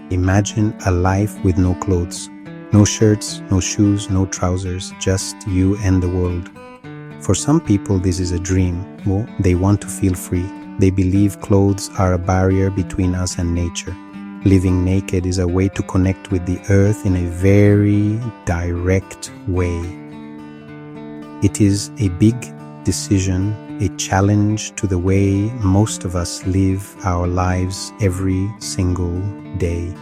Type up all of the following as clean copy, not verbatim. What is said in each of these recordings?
Imagine a life with no clothes, no shirts, no shoes, no trousers, just you and the world. For some people, this is a dream. Well, they want to feel free. They believe clothes are a barrier between us and nature. Living naked is a way to connect with the earth in a very direct way. It is a big decision, a challenge to the way most of us live our lives every single day.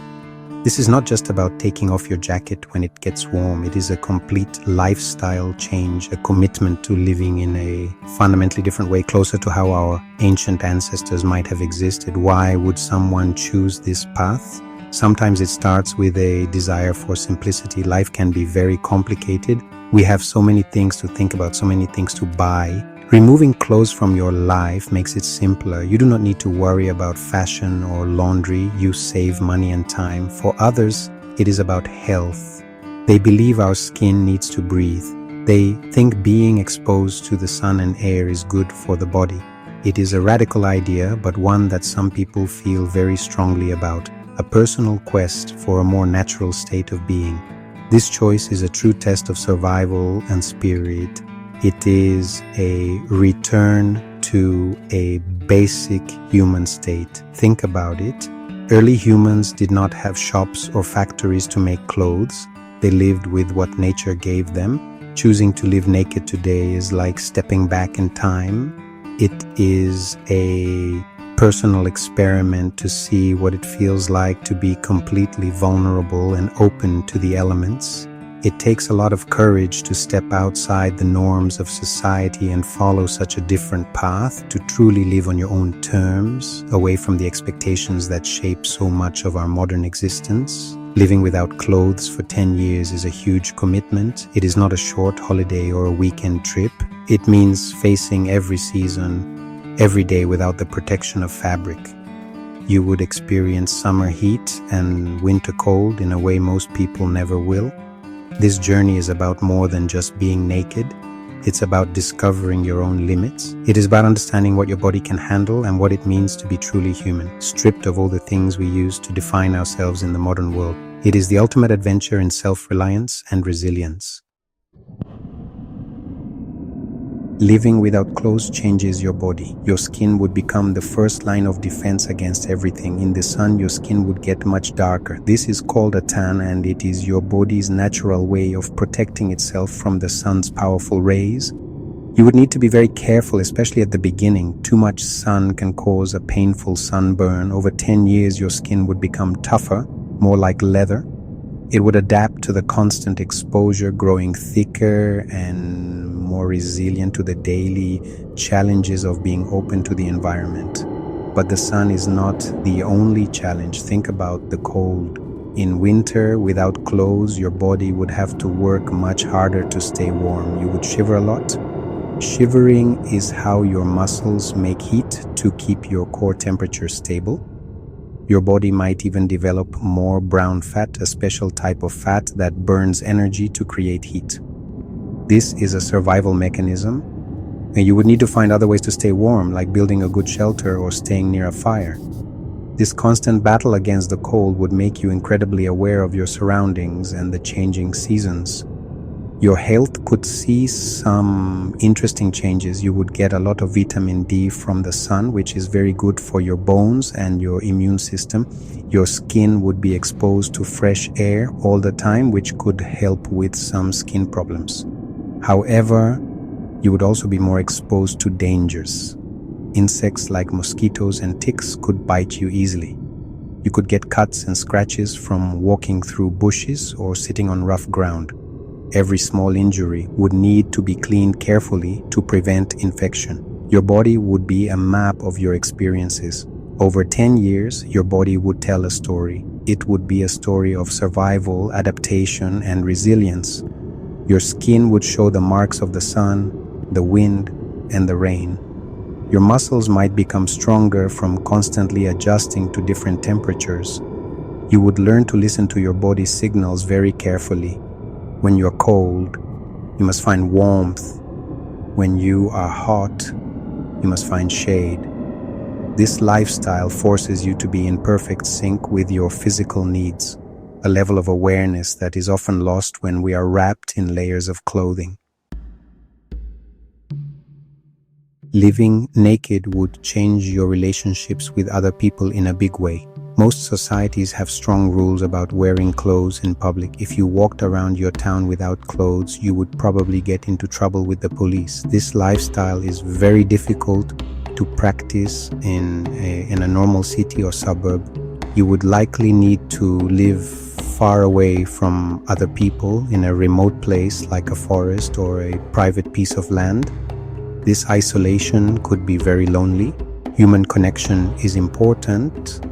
This is not just about taking off your jacket when it gets warm. It is a complete lifestyle change, a commitment to living in a fundamentally different way, closer to how our ancient ancestors might have existed. Why would someone choose this path? Sometimes it starts with a desire for simplicity. Life can be very complicated. We have so many things to think about, so many things to buy. Removing clothes from your life makes it simpler. You do not need to worry about fashion or laundry. You save money and time. For others, it is about health. They believe our skin needs to breathe. They think being exposed to the sun and air is good for the body. It is a radical idea, but one that some people feel very strongly about. A personal quest for a more natural state of being. This choice is a true test of survival and spirit. It is a return to a basic human state. Think about it. Early humans did not have shops or factories to make clothes. They lived with what nature gave them. Choosing to live naked today is like stepping back in time. It is a personal experiment to see what it feels like to be completely vulnerable and open to the elements. It takes a lot of courage to step outside the norms of society and follow such a different path, to truly live on your own terms, away from the expectations that shape so much of our modern existence. Living without clothes for 10 years is a huge commitment. It is not a short holiday or a weekend trip. It means facing every season, every day without the protection of fabric. You would experience summer heat and winter cold in a way most people never will. This journey is about more than just being naked. It's about discovering your own limits. It is about understanding what your body can handle and what it means to be truly human, stripped of all the things we use to define ourselves in the modern world. It is the ultimate adventure in self-reliance and resilience. Living without clothes changes your body. Your skin would become the first line of defense against everything. In the sun, your skin would get much darker. This is called a tan, and it is your body's natural way of protecting itself from the sun's powerful rays. You would need to be very careful, especially at the beginning. Too much sun can cause a painful sunburn. Over 10 years, your skin would become tougher, more like leather. It would adapt to the constant exposure, growing thicker and more resilient to the daily challenges of being open to the environment. But the sun is not the only challenge. Think about the cold. In winter, without clothes, your body would have to work much harder to stay warm. You would shiver a lot. Shivering is how your muscles make heat to keep your core temperature stable. Your body might even develop more brown fat, a special type of fat that burns energy to create heat. This is a survival mechanism, and you would need to find other ways to stay warm, like building a good shelter or staying near a fire. This constant battle against the cold would make you incredibly aware of your surroundings and the changing seasons. Your health could see some interesting changes. You would get a lot of vitamin D from the sun, which is very good for your bones and your immune system. Your skin would be exposed to fresh air all the time, which could help with some skin problems. However, you would also be more exposed to dangers. Insects like mosquitoes and ticks could bite you easily. You could get cuts and scratches from walking through bushes or sitting on rough ground. Every small injury would need to be cleaned carefully to prevent infection. Your body would be a map of your experiences. Over 10 years, your body would tell a story. It would be a story of survival, adaptation, and resilience. Your skin would show the marks of the sun, the wind, and the rain. Your muscles might become stronger from constantly adjusting to different temperatures. You would learn to listen to your body's signals very carefully. When you're cold, you must find warmth. When you are hot, you must find shade. This lifestyle forces you to be in perfect sync with your physical needs, a level of awareness that is often lost when we are wrapped in layers of clothing. Living naked would change your relationships with other people in a big way. Most societies have strong rules about wearing clothes in public. If you walked around your town without clothes, you would probably get into trouble with the police. This lifestyle is very difficult to practice in a normal city or suburb. You would likely need to live far away from other people in a remote place like a forest or a private piece of land. This isolation could be very lonely. Human connection is important,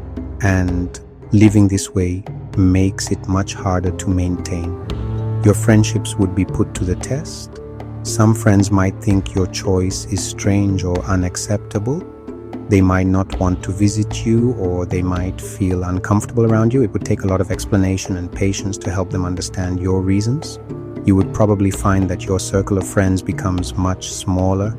and living this way makes it much harder to maintain. Your friendships would be put to the test. Some friends might think your choice is strange or unacceptable. They might not want to visit you, or they might feel uncomfortable around you. It would take a lot of explanation and patience to help them understand your reasons. You would probably find that your circle of friends becomes much smaller.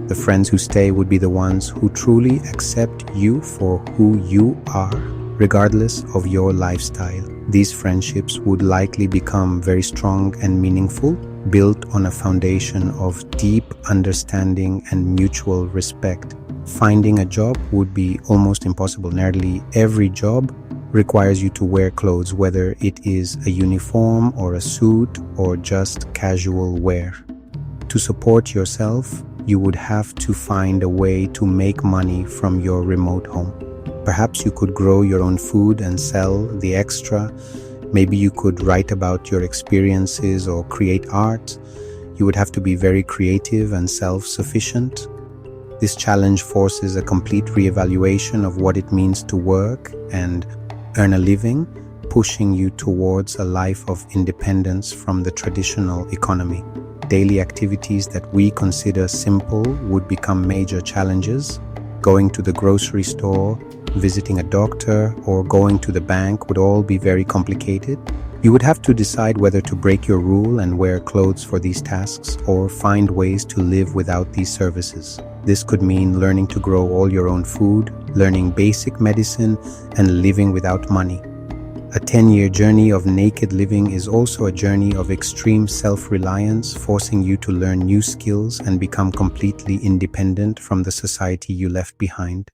The friends who stay would be the ones who truly accept you for who you are, regardless of your lifestyle. These friendships would likely become very strong and meaningful, built on a foundation of deep understanding and mutual respect. Finding a job would be almost impossible. Nearly every job requires you to wear clothes, whether it is a uniform or a suit or just casual wear. To support yourself, you would have to find a way to make money from your remote home. Perhaps you could grow your own food and sell the extra. Maybe you could write about your experiences or create art. You would have to be very creative and self-sufficient. This challenge forces a complete reevaluation of what it means to work and earn a living, pushing you towards a life of independence from the traditional economy. Daily activities that we consider simple would become major challenges. Going to the grocery store, visiting a doctor, or going to the bank would all be very complicated. You would have to decide whether to break your rule and wear clothes for these tasks, or find ways to live without these services. This could mean learning to grow all your own food, learning basic medicine, and living without money. A 10-year journey of naked living is also a journey of extreme self-reliance, forcing you to learn new skills and become completely independent from the society you left behind.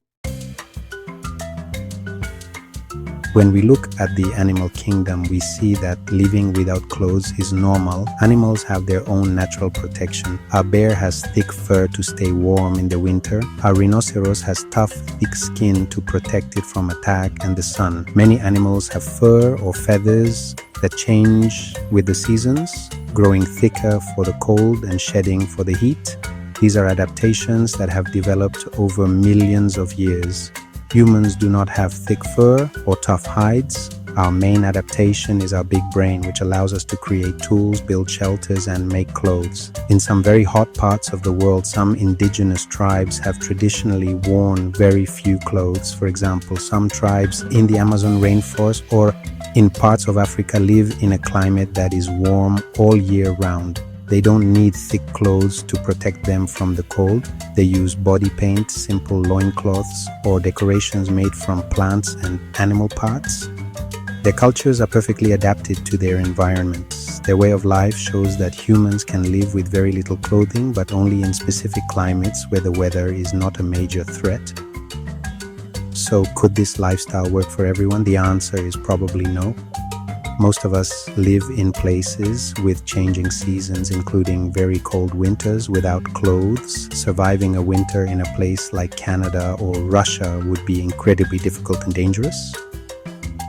When we look at the animal kingdom, we see that living without clothes is normal. Animals have their own natural protection. Our bear has thick fur to stay warm in the winter. Our rhinoceros has tough, thick skin to protect it from attack and the sun. Many animals have fur or feathers that change with the seasons, growing thicker for the cold and shedding for the heat. These are adaptations that have developed over millions of years. Humans do not have thick fur or tough hides. Our main adaptation is our big brain, which allows us to create tools, build shelters, and make clothes. In some very hot parts of the world, some indigenous tribes have traditionally worn very few clothes. For example, some tribes in the Amazon rainforest or in parts of Africa live in a climate that is warm all year round. They don't need thick clothes to protect them from the cold. They use body paint, simple loincloths, or decorations made from plants and animal parts. Their cultures are perfectly adapted to their environments. Their way of life shows that humans can live with very little clothing, but only in specific climates where the weather is not a major threat. So, could this lifestyle work for everyone? The answer is probably no. Most of us live in places with changing seasons, including very cold winters without clothes. Surviving a winter in a place like Canada or Russia would be incredibly difficult and dangerous.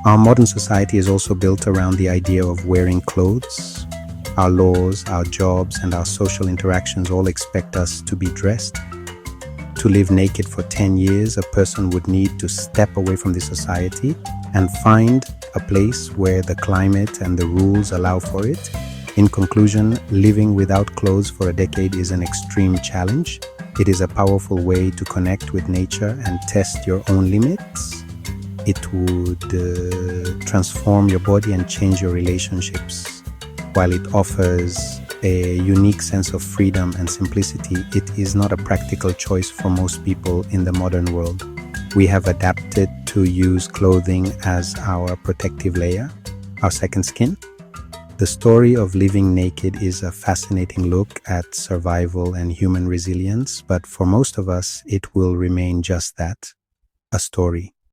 Our modern society is also built around the idea of wearing clothes. Our laws, our jobs, and our social interactions all expect us to be dressed. To live naked for 10 years, a person would need to step away from the society and find a place where the climate and the rules allow for it. In conclusion, living without clothes for a decade is an extreme challenge. It is a powerful way to connect with nature and test your own limits. It would transform your body and change your relationships. While it offers a unique sense of freedom and simplicity, it is not a practical choice for most people in the modern world. We have adapted to use clothing as our protective layer, our second skin. The story of living naked is a fascinating look at survival and human resilience, but for most of us, it will remain just that, a story.